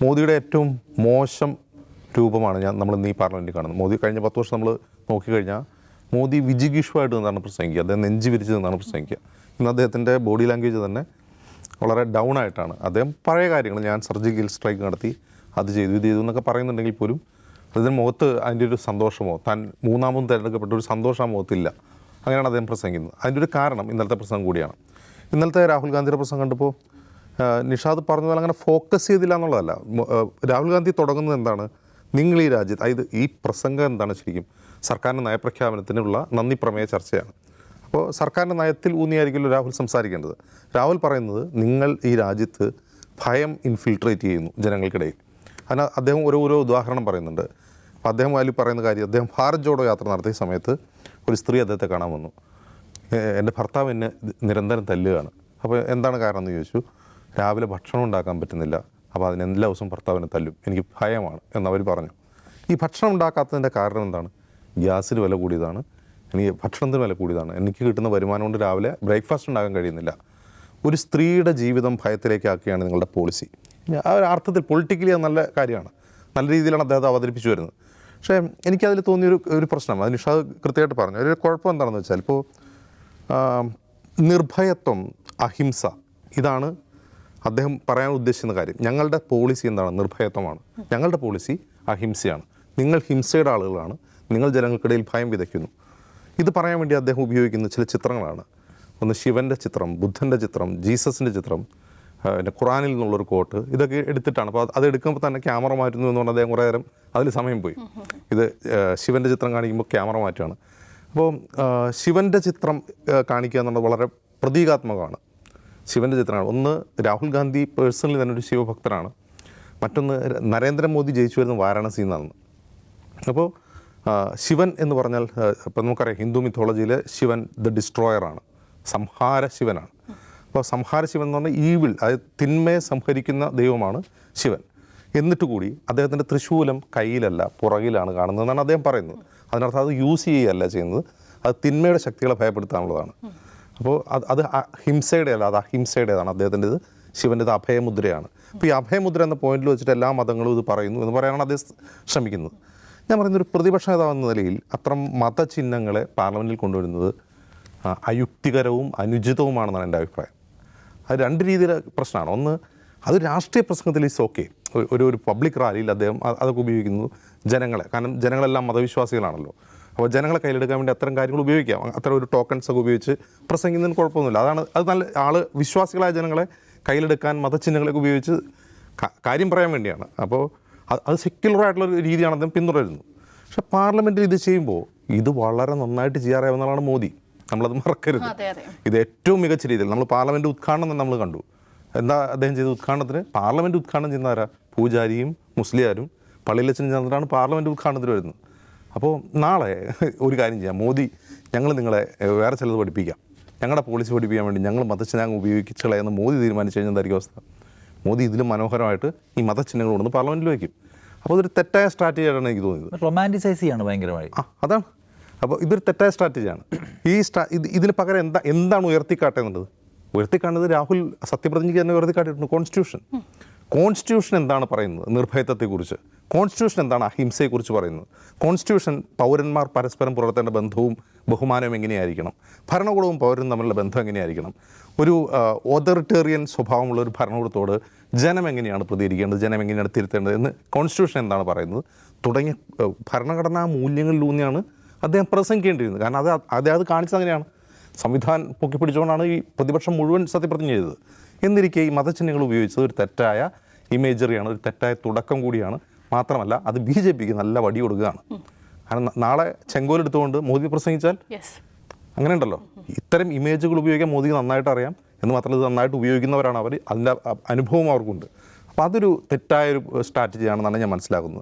മോദിയുടെ ഏറ്റവും മോശം രൂപമാണ് നമ്മൾ ഇന്ന് ഈ പാർലമെൻറ്റിൽ കാണുന്നത്. മോദി കഴിഞ്ഞ 10 വർഷം നമ്മൾ നോക്കിക്കഴിഞ്ഞാൽ മോദി വിജിഗീഷുമായിട്ട് നിന്നാണ് പ്രസംഗിക്കുക, അദ്ദേഹം നെഞ്ച് വിരിച്ച് നിന്നാണ് പ്രസംഗിക്കുക. ഇന്ന് അദ്ദേഹത്തിൻ്റെ ബോഡി ലാംഗ്വേജ് തന്നെ വളരെ ഡൗൺ ആയിട്ടാണ്. അദ്ദേഹം പഴയ കാര്യങ്ങൾ, ഞാൻ സർജിക്കൽ സ്ട്രൈക്ക് നടത്തി, അത് ചെയ്തു, ഇത് ചെയ്തു എന്നൊക്കെ പറയുന്നുണ്ടെങ്കിൽ പോലും അതിന് മുഖത്ത് അതിൻ്റെ ഒരു സന്തോഷമോ, താൻ മൂന്നാമതും തിരഞ്ഞെടുക്കപ്പെട്ട ഒരു സന്തോഷം ആ മുഖത്തില്ല. അങ്ങനെയാണ് അദ്ദേഹം പ്രസംഗിക്കുന്നത്. അതിൻ്റെ ഒരു കാരണം ഇന്നലത്തെ പ്രസംഗം കൂടിയാണ്. ഇന്നലത്തെ രാഹുൽ ഗാന്ധിയുടെ പ്രസംഗം കണ്ടപ്പോൾ നിഷാദ് പറഞ്ഞ പോലെ അങ്ങനെ ഫോക്കസ് ചെയ്തില്ല എന്നുള്ളതല്ല. രാഹുൽ ഗാന്ധി തുടങ്ങുന്നത് എന്താണ്, നിങ്ങൾ ഈ രാജ്യത്ത്, അതായത് ഈ പ്രസംഗം എന്താണ് ശരിക്കും സർക്കാരിൻ്റെ നയപ്രഖ്യാപനത്തിനുള്ള നന്ദി പ്രമേയ ചർച്ചയാണ്. അപ്പോൾ സർക്കാരിൻ്റെ നയത്തിൽ ഊന്നിയായിരിക്കുമല്ലോ രാഹുൽ സംസാരിക്കേണ്ടത്. രാഹുൽ പറയുന്നത് നിങ്ങൾ ഈ രാജ്യത്ത് ഭയം ഇൻഫിൽട്രേറ്റ് ചെയ്യുന്നു ജനങ്ങൾക്കിടയിൽ. അതിന് അദ്ദേഹം ഓരോ ഉദാഹരണം പറയുന്നുണ്ട്. അപ്പോൾ അദ്ദേഹം അതിൽ പറയുന്ന കാര്യം, അദ്ദേഹം ഭാരത് ജോഡോ യാത്ര നടത്തിയ സമയത്ത് ഒരു സ്ത്രീ അദ്ദേഹത്തെ കാണാൻ വന്നു. എൻ്റെ ഭർത്താവ് എന്നെ നിരന്തരം തല്ലുകയാണ്. അപ്പോൾ എന്താണ് കാരണം എന്ന് ചോദിച്ചു. രാവിലെ ഭക്ഷണം ഉണ്ടാക്കാൻ പറ്റുന്നില്ല, അപ്പോൾ അതിന് എല്ലാ ദിവസവും ഭർത്താവിനെ തല്ലും, എനിക്ക് ഭയമാണ് എന്നവർ പറഞ്ഞു. ഈ ഭക്ഷണം ഉണ്ടാക്കാത്തതിൻ്റെ കാരണം എന്താണ്? ഗ്യാസിന് വില കൂടിയതാണ്, എനിക്ക് ഭക്ഷണത്തിന് വില കൂടിയതാണ്, എനിക്ക് കിട്ടുന്ന വരുമാനം കൊണ്ട് രാവിലെ ബ്രേക്ക്ഫാസ്റ്റ് ഉണ്ടാക്കാൻ കഴിയുന്നില്ല. ഒരു സ്ത്രീയുടെ ജീവിതം ഭയത്തിലേക്കാക്കിയാണ് നിങ്ങളുടെ പോളിസി. ആ ഒരു അർത്ഥത്തിൽ പൊളിറ്റിക്കലി അത് നല്ല കാര്യമാണ്, നല്ല രീതിയിലാണ് അദ്ദേഹത്തെ അവതരിപ്പിച്ചു വരുന്നത്. പക്ഷേ എനിക്കതിൽ തോന്നിയൊരു പ്രശ്നം, അത് നിഷാദ് കൃത്യമായിട്ട് പറഞ്ഞു. ഒരു കുഴപ്പം എന്താണെന്ന് വെച്ചാൽ, ഇപ്പോൾ നിർഭയത്വം, അഹിംസ, ഇതാണ് അദ്ദേഹം പറയാൻ ഉദ്ദേശിക്കുന്ന കാര്യം. ഞങ്ങളുടെ പോളിസി എന്താണ്? നിർഭയത്വമാണ്. ഞങ്ങളുടെ പോളിസി അഹിംസയാണ്. നിങ്ങൾ ഹിംസയുടെ ആളുകളാണ്, നിങ്ങൾ ജനങ്ങൾക്കിടയിൽ ഭയം വിതയ്ക്കുന്നു. ഇത് പറയാൻ വേണ്ടി അദ്ദേഹം ഉപയോഗിക്കുന്ന ചില ചിത്രങ്ങളാണ്. ഒന്ന് ശിവൻ്റെ ചിത്രം, ബുദ്ധൻ്റെ ചിത്രം, ജീസസിൻ്റെ ചിത്രം, പിന്നെ ഖുറാനിൽ നിന്നുള്ളൊരു കോട്ട്, ഇതൊക്കെ എടുത്തിട്ടാണ്. അപ്പോൾ അത് എടുക്കുമ്പോൾ തന്നെ ക്യാമറ മാറ്റുന്നു എന്ന് പറഞ്ഞാൽ അദ്ദേഹം കുറേ നേരം അതിൽ സമയം പോയി. ഇത് ശിവൻ്റെ ചിത്രം കാണിക്കുമ്പോൾ ക്യാമറ മാറ്റുകയാണ്. അപ്പോൾ ശിവൻ്റെ ചിത്രം കാണിക്കുക എന്നുള്ളത് വളരെ പ്രതീകാത്മകമാണ്. ശിവൻ്റെ ചിത്രമാണ്. ഒന്ന്, രാഹുൽ ഗാന്ധി പേഴ്സണലി തന്നെ ഒരു ശിവഭക്തനാണ്. മറ്റൊന്ന്, നരേന്ദ്രമോദി ജയിച്ചു വരുന്ന വാരാണസിയിൽ നിന്നാണ്. അപ്പോൾ ശിവൻ എന്ന് പറഞ്ഞാൽ, ഇപ്പം നമുക്കറിയാം ഹിന്ദു മിത്തോളജിയിൽ ശിവൻ ദ ഡിസ്ട്രോയറാണ്, സംഹാര ശിവനാണ്. അപ്പോൾ സംഹാര ശിവൻ എന്ന് പറഞ്ഞാൽ ഈവിൾ, അതായത് തിന്മയെ സംഹരിക്കുന്ന ദൈവമാണ് ശിവൻ. എന്നിട്ട് കൂടി അദ്ദേഹത്തിൻ്റെ തൃശൂലം കയ്യിലല്ല പുറകിലാണ് കാണുന്നതെന്നാണ് അദ്ദേഹം പറയുന്നത്. അതിനർത്ഥം അത് യൂസ് ചെയ്യുകയല്ല ചെയ്യുന്നത്, അത് തിന്മയുടെ ശക്തികളെ ഭയപ്പെടുത്താനുള്ളതാണ്. അപ്പോൾ അത് ഹിംസയുടെ അല്ല, അത് അഹിംസയുടേതാണ്. അദ്ദേഹത്തിൻ്റെത്, ശിവൻ്റെത് അഭയമുദ്രയാണ്. അപ്പോൾ ഈ അഭയമുദ്ര എന്ന പോയിന്റിൽ വെച്ചിട്ട് എല്ലാ മതങ്ങളും ഇത് പറയുന്നു എന്ന് പറയാനാണ് അദ്ദേഹം ശ്രമിക്കുന്നത്. ഞാൻ പറയുന്നൊരു പ്രതിപക്ഷ നേതാവെന്ന നിലയിൽ അത്തരം മതചിഹ്നങ്ങളെ പാർലമെൻറ്റിൽ കൊണ്ടുവരുന്നത് അയുക്തികരവും അനുചിതവുമാണെന്നാണ് എൻ്റെ അഭിപ്രായം. അത് രണ്ട് രീതിയിലെ പ്രശ്നമാണ്. ഒന്ന്, അത് രാഷ്ട്രീയ പ്രസംഗത്തിൽ ഈസ് ഓക്കെ. ഒരു പബ്ലിക് റാലിയിൽ അദ്ദേഹം അതൊക്കെ ഉപയോഗിക്കുന്നത് ജനങ്ങളെ, കാരണം ജനങ്ങളെല്ലാം മതവിശ്വാസികളാണല്ലോ. അപ്പോൾ ജനങ്ങളെ കയ്യിലെടുക്കാൻ വേണ്ടി അത്തരം കാര്യങ്ങൾ ഉപയോഗിക്കാം. അത്തരം ഒരു ടോക്കൺസ് ഒക്കെ ഉപയോഗിച്ച് പ്രസംഗിക്കുന്നതിന് കുഴപ്പമൊന്നുമില്ല. അത് നല്ല വിശ്വാസികളായ ജനങ്ങളെ കയ്യിലെടുക്കാൻ മതചിഹ്നങ്ങളൊക്കെ ഉപയോഗിച്ച് കാര്യം പറയാൻ വേണ്ടിയാണ്. അപ്പോൾ അത് സെക്യുലറായിട്ടുള്ളൊരു രീതിയാണ് അദ്ദേഹം പിന്തുടരുന്നത്. പക്ഷെ പാർലമെൻറ്റിൽ ഇത് ചെയ്യുമ്പോൾ ഇത് വളരെ നന്നായിട്ട് ചെയ്യാറിയാവുന്നതാണ് മോദി. നമ്മളത് മറക്കരുത്. ഇത് ഏറ്റവും മികച്ച രീതിയിൽ നമ്മൾ പാർലമെൻറ്റ് ഉദ്ഘാടനം തന്നെ നമ്മൾ കണ്ടു. എന്താ അദ്ദേഹം ചെയ്ത ഉദ്ഘാടനത്തിന്? പാർലമെൻറ്റ് ഉദ്ഘാടനം ചെയ്യുന്നവരാ പൂജാരിയും മുസ്ലിയാരും പള്ളിയിലച്ഛനും ചേർന്നിട്ടാണ് പാർലമെൻറ്റ് ഉദ്ഘാടനത്തിന് വരുന്നത്. അപ്പോൾ നാളെ ഒരു കാര്യം ചെയ്യാം, മോദി, ഞങ്ങൾ നിങ്ങളെ വേറെ ചിലത് പഠിപ്പിക്കാം, ഞങ്ങളുടെ പോളിസി പഠിപ്പിക്കാൻ വേണ്ടി ഞങ്ങൾ മതചിഹ്നം ഉപയോഗിച്ചളയെന്ന് മോദി തീരുമാനിച്ചു കഴിഞ്ഞാൽ എന്തായിരിക്കും അവസ്ഥ? മോദി ഇതിലും മനോഹരമായിട്ട് ഈ മതചിഹ്നങ്ങൾ കൊണ്ടുവന്ന് പാർലമെൻറ്റിൽ വയ്ക്കും. അപ്പോൾ ഇതൊരു തെറ്റായ സ്ട്രാറ്റജി ആയിട്ടാണ് എനിക്ക് തോന്നിയത്. റൊമാൻറ്റിസൈസ് ചെയ്യാണ് ഭയങ്കരമായി. അതാണ്. അപ്പോൾ ഇതൊരു തെറ്റായ സ്ട്രാറ്റജിയാണ്. ഇതിന് പകരം എന്താണ് ഉയർത്തിക്കാട്ടേണ്ടത്? ഉയർത്തിക്കാണുന്നത് രാഹുൽ സത്യപ്രതിജ്ഞയ്ക്ക് തന്നെ ഉയർത്തിക്കാട്ടിയിട്ടുണ്ട് കോൺസ്റ്റിറ്റ്യൂഷൻ എന്താണ് പറയുന്നത് നിർഭയത്വത്തെക്കുറിച്ച്? കോൺസ്റ്റിറ്റ്യൂഷൻ എന്താണ് അഹിംസയെക്കുറിച്ച് പറയുന്നത്? കോൺസ്റ്റിറ്റ്യൂഷൻ പൗരന്മാർ പരസ്പരം പുലർത്തേണ്ട ബന്ധവും ബഹുമാനവും എങ്ങനെയായിരിക്കണം? ഭരണകൂടവും പൗരനും തമ്മിലുള്ള ബന്ധം എങ്ങനെയായിരിക്കണം? ഒരു ഓതോറിറ്റേറിയൻ സ്വഭാവമുള്ള ഒരു ഭരണകൂടത്തോട് ജനം എങ്ങനെയാണ് പ്രതികരിക്കേണ്ടത്, ജനം എങ്ങനെയാണ് തിരുത്തേണ്ടത് എന്ന് കോൺസ്റ്റിറ്റ്യൂഷൻ എന്താണ് പറയുന്നത് തുടങ്ങിയ ഭരണഘടനാ മൂല്യങ്ങളിലൂന്നിയാണ് അദ്ദേഹം പ്രസംഗിക്കേണ്ടിയിരുന്നത്. കാരണം അത് കാണിച്ചത് അങ്ങനെയാണ്. സംവിധാനം പൊക്കിപ്പിടിച്ചുകൊണ്ടാണ് ഈ പ്രതിപക്ഷം മുഴുവൻ സത്യപ്രതിജ്ഞ ചെയ്തത്. എന്നിരിക്കെ ഈ മതചിഹ്നങ്ങൾ ഉപയോഗിച്ചത് ഒരു തെറ്റായ ഇമേജറിയാണ്, ഒരു തെറ്റായ തുടക്കം കൂടിയാണ്. മാത്രമല്ല അത് BJPക്ക് നല്ല വടി കൊടുക്കുകയാണ്. കാരണം നാളെ ചെങ്കോലെടുത്തുകൊണ്ട് മോദി പ്രസംഗിച്ചാൽ അങ്ങനെ ഉണ്ടല്ലോ, ഇത്തരം ഇമേജുകൾ ഉപയോഗിക്കാൻ മോദിക്ക് നന്നായിട്ട് അറിയാം. എന്ന് മാത്രമല്ല ഇത് നന്നായിട്ട് ഉപയോഗിക്കുന്നവരാണ് അവർ, അതിൻ്റെ അനുഭവം അവർക്കുണ്ട്. അപ്പോൾ അതൊരു തെറ്റായൊരു സ്ട്രാറ്റജിയാണെന്നാണ് ഞാൻ മനസ്സിലാക്കുന്നത്.